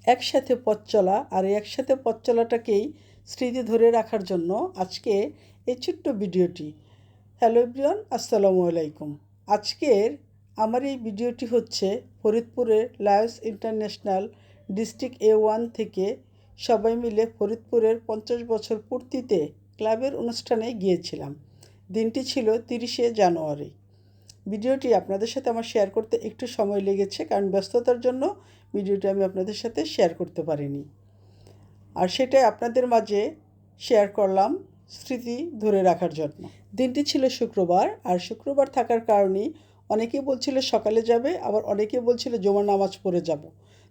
একসাথে পথ চলা আর এই একসাথে পথ চলাটাকেই স্মৃতি ধরে রাখার জন্য আজকে এই ছোট্ট ভিডিওটি। হ্যালো এভরিওয়ান, আসসালামু আলাইকুম। আজকের আমার এই ভিডিওটি হচ্ছে ফরিদপুরের লায়ন্স ইন্টারন্যাশনাল ডিস্ট্রিক্ট A1 থেকে সবাই মিলে ফরিদপুরের 50 বছর পূর্তিতে ক্লাবের অনুষ্ঠানে গিয়েছিলাম। দিনটি ছিল 30শে জানুয়ারি। ভিডিওটি আপনাদের সাথে আমার শেয়ার করতে একটু সময় লেগেছে, কারণ ব্যস্ততার জন্য ভিডিওটি আমি আপনাদের সাথে শেয়ার করতে পারিনি। আর সেটাই আপনাদের মাঝে শেয়ার করলাম স্মৃতি ধরে রাখার জন্য। দিনটি ছিল শুক্রবার, আর শুক্রবার থাকার কারণেই অনেকেই বলছিল সকালে যাবে, আবার অনেকেই বলছিল জুমার নামাজ পড়ে যাব।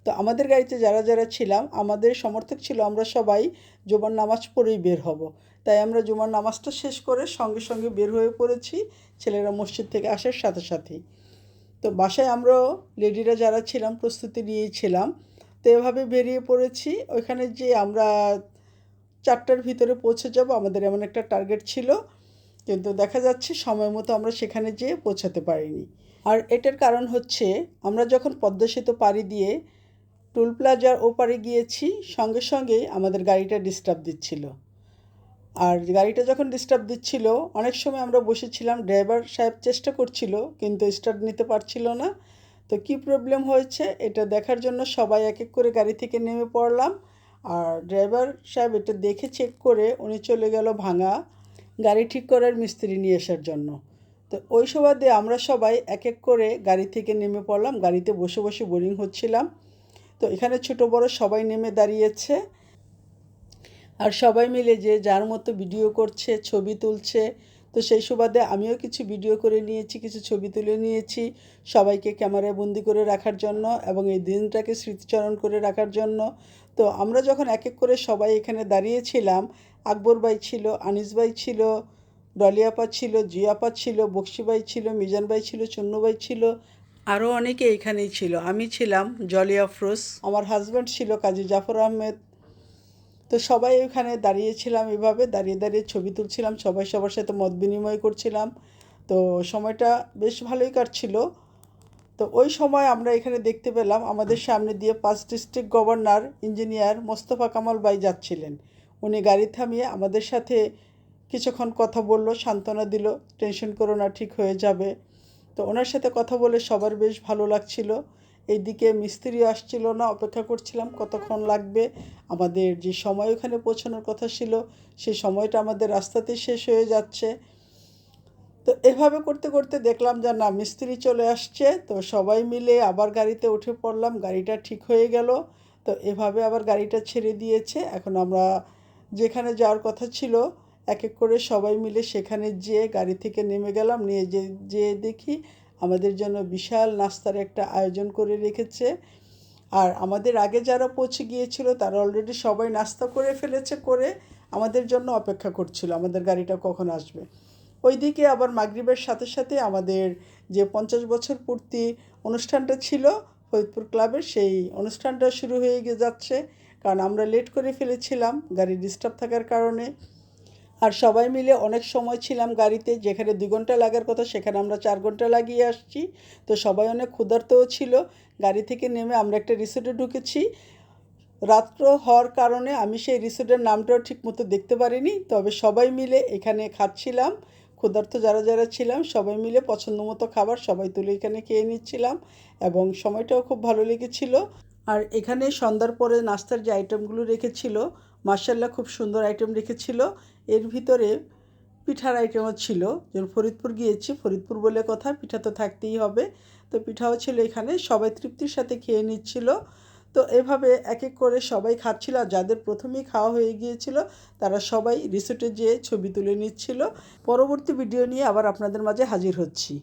তো আমাদের গাড়িতে যারা যারা ছিলাম, আমাদের সমর্থক ছিল আমরা সবাই জুমার নামাজ পড়েই বের হব। তাই আমরা জুমার নামাজটা শেষ করে সঙ্গে সঙ্গে বের হয়ে পড়েছি, ছেলেরা মসজিদ থেকে আসার সাথে সাথেই। তো বাসায় আমরাও লেডিরা যারা ছিলাম প্রস্তুতি নিয়েছিলাম। তো এভাবে বেরিয়ে পড়েছি। ওইখানে যে আমরা 4টার ভিতরে পৌঁছে যাব, আমাদের এমন একটা টার্গেট ছিল, কিন্তু দেখা যাচ্ছে সময় মতো আমরা সেখানে যেয়ে পৌঁছাতে পারিনি। আর এটার কারণ হচ্ছে আমরা যখন পদ্মা সেতু পাড়ি দিয়ে টুল প্লাজার ওপারে গিয়েছি, সঙ্গে সঙ্গেই আমাদের গাড়িটা ডিস্টার্ব দিচ্ছিল। আর গাড়িটা যখন ডিস্টার্ব দিচ্ছিল, অনেক সময় আমরা বসেছিলাম, ড্রাইভার সাহেব চেষ্টা করছিল কিন্তু স্টার্ট নিতে পারছিল না। তো কী প্রবলেম হয়েছে এটা দেখার জন্য সবাই এক এক করে গাড়ি থেকে নেমে পড়লাম। আর ড্রাইভার সাহেব এটা দেখে চেক করে উনি চলে গেল ভাঙা গাড়ি ঠিক করার মিস্ত্রি নিয়ে আসার জন্য। তো ওই সুবাদে আমরা সবাই এক এক করে গাড়ি থেকে নেমে পড়লাম। গাড়িতে বসে বসে বোরিং হচ্ছিলাম। তো এখানে ছোট বড় সবাই নেমে দাঁড়িয়েছে, আর সবাই মিলে যে যার মতো ভিডিও করছে, ছবি তুলছে। তো সেই সুবাদে আমিও কিছু ভিডিও করে নিয়েছি, কিছু ছবি তুলে নিয়েছি সবাইকে ক্যামেরায় বন্দি করে রাখার জন্য এবং এই দিনটাকে স্মৃতিচারণ করে রাখার জন্য। তো আমরা যখন এক এক করে সবাই এখানে দাঁড়িয়েছিলাম, আকবর ভাই ছিল, আনিস ভাই ছিল, ডলি আপা ছিল, জিয়াপা ছিল, বক্সি ভাই ছিল, মিজান ভাই ছিল, চুন্নু ভাই ছিল, আরও অনেকে এখানেই ছিল। আমি ছিলাম জলি আফরোজ, আমার হাজব্যান্ড ছিল কাজী জাফর আহমেদ। তো সবাই ওখানে দাঁড়িয়েছিলাম, এভাবে দাঁড়িয়ে দাঁড়িয়ে ছবি তুলছিলাম, সবাই সবার সাথে মত বিনিময় করছিলাম। তো সময়টা বেশ ভালোই কাটছিল। তো ওই সময় আমরা এখানে দেখতে পেলাম আমাদের সামনে দিয়ে 5 district governor engineer Mostafa Kamal ভাই যাচ্ছিলেন। উনি গাড়ি থামিয়ে আমাদের সাথে কিছুক্ষণ কথা বলল, সান্ত্বনা দিল, টেনশন করো না, ঠিক হয়ে যাবে। তো ওনার সাথে কথা বলে সবার বেশ ভালো লাগছিল। এইদিকে মিস্ত্রিও আসছিল না, অপেক্ষা করছিলাম কতক্ষণ লাগবে। আমাদের যে সময় ওখানে পৌঁছানোর কথা ছিল সেই সময়টা আমাদের রাস্তাতেই শেষ হয়ে যাচ্ছে। তো এভাবে করতে করতে দেখলাম যে না, মিস্ত্রি চলে আসছে। তো সবাই মিলে আবার গাড়িতে উঠে পড়লাম, গাড়িটা ঠিক হয়ে গেল। তো এভাবে আবার গাড়িটা ছেড়ে দিয়েছে। এখন আমরা যেখানে যাওয়ার কথা ছিল এক এক করে সবাই মিলে সেখানে যেয়ে গাড়ি থেকে নেমে গেলাম। নিয়ে যেয়ে দেখি আমাদের জন্য বিশাল নাস্তার একটা আয়োজন করে রেখেছে। আর আমাদের আগে যারা পৌঁছে গিয়েছিল তারা অলরেডি সবাই নাস্তা করে ফেলেছে, করে আমাদের জন্য অপেক্ষা করছিল আমাদের গাড়িটা কখন আসবে। ওইদিকে আবার মাগরিবের সাথে সাথে আমাদের যে 50 বছর পূর্তি অনুষ্ঠানটা ছিল ফরিদপুর ক্লাবের, সেই অনুষ্ঠানটা শুরু হয়ে যাচ্ছে, কারণ আমরা লেট করে ফেলেছিলাম গাড়ি ডিস্টার্ব থাকার কারণে। আর সবাই মিলে অনেক সময় ছিলাম গাড়িতে, যেখানে 2 ঘন্টা লাগার কথা সেখানে আমরা 4 ঘন্টা লাগিয়ে আসছি। তো সবাই অনেক ক্ষুধার্তও ছিল। গাড়ি থেকে নেমে আমরা একটা রিসোর্টে ঢুকেছি। রাত্র হওয়ার কারণে আমি সেই রিসোর্টের নামটাও ঠিকমতো দেখতে পারিনি, তবে সবাই মিলে এখানে খাচ্ছিলাম। ক্ষুধার্ত যারা যারা ছিলাম সবাই মিলে পছন্দ মতো খাবার সবাই তুলে এখানে খেয়ে নিচ্ছিলাম, এবং সময়টাও খুব ভালো লেগেছিল। আর এখানে সন্ধ্যার পরে নাস্তার যে আইটেমগুলো রেখেছিল, মার্শাল্লাহ খুব সুন্দর আইটেম রেখেছিল। এর ভিতরে পিঠার আইটেমও ছিল। যেমন ফরিদপুর গিয়েছি, ফরিদপুর বলে কথা, পিঠা তো থাকতেই হবে। তো পিঠাও ছিল এখানে, সবাই তৃপ্তির সাথে খেয়ে নিচ্ছিল। তো এভাবে এক এক করে সবাই খাচ্ছিল। আর যাদের প্রথমেই খাওয়া হয়ে গিয়েছিল তারা সবাই রিসোর্টে যেয়ে ছবি তুলে নিচ্ছিল। পরবর্তী ভিডিও নিয়ে আবার আপনাদের মাঝে হাজির হচ্ছি।